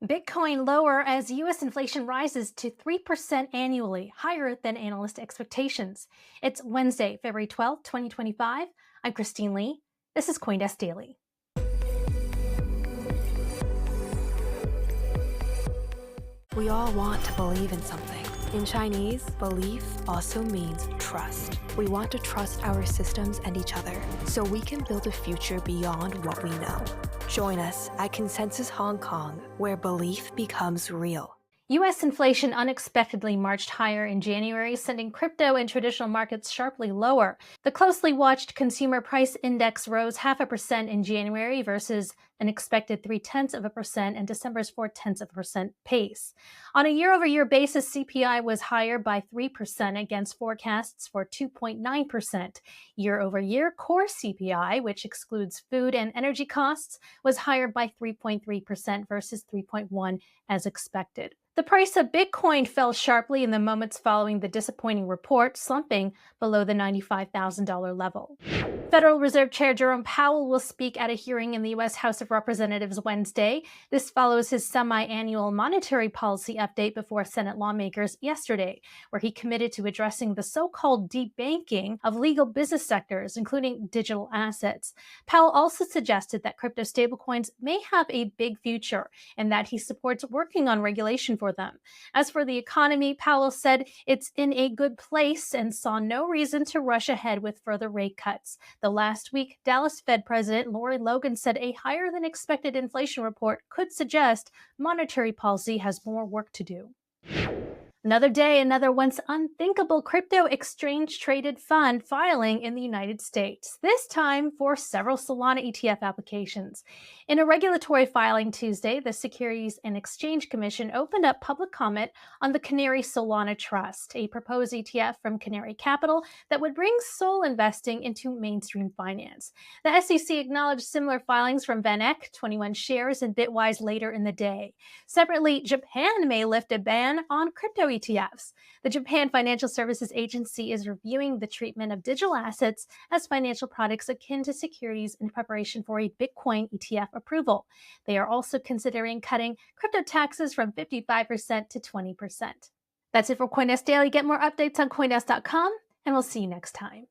Bitcoin lower as U.S. inflation rises to 3% annually, higher than analyst expectations. It's Wednesday, February 12th, 2025. I'm Christine Lee. This is CoinDesk Daily. We all want to believe in something. In Chinese, belief also means trust. We want to trust our systems and each other so we can build a future beyond what we know. Join us at Consensus Hong Kong, where belief becomes real. U.S. inflation unexpectedly marched higher in January, sending crypto and traditional markets sharply lower. The closely watched consumer price index rose 0.5% in January versus an expected 0.3% and December's 0.4% pace. On a year-over-year basis, CPI was higher by 3% against forecasts for 2.9%. Year-over-year, core CPI, which excludes food and energy costs, was higher by 3.3% versus 3.1% as expected. The price of Bitcoin fell sharply in the moments following the disappointing report, slumping below the $95,000 level. Federal Reserve Chair Jerome Powell will speak at a hearing in the U.S. House of Representatives Wednesday. This follows his semi-annual monetary policy update before Senate lawmakers yesterday, where he committed to addressing the so-called debanking of legal business sectors, including digital assets. Powell also suggested that crypto stablecoins may have a big future and that he supports working on regulation for them. As for the economy, Powell said it's in a good place and saw no reason to rush ahead with further rate cuts. The last week, Dallas Fed President Lori Logan said a higher than expected inflation report could suggest monetary policy has more work to do. Another day, another once unthinkable crypto exchange-traded fund filing in the United States, this time for several Solana ETF applications. In a regulatory filing Tuesday, the Securities and Exchange Commission opened up public comment on the Canary Solana Trust, a proposed ETF from Canary Capital that would bring SOL investing into mainstream finance. The SEC acknowledged similar filings from VanEck, 21 Shares, and Bitwise later in the day. Separately, Japan may lift a ban on crypto ETFs. The Japan Financial Services Agency is reviewing the treatment of digital assets as financial products akin to securities in preparation for a Bitcoin ETF approval. They are also considering cutting crypto taxes from 55% to 20%. That's it for CoinDesk Daily. Get more updates on CoinDesk.com, and we'll see you next time.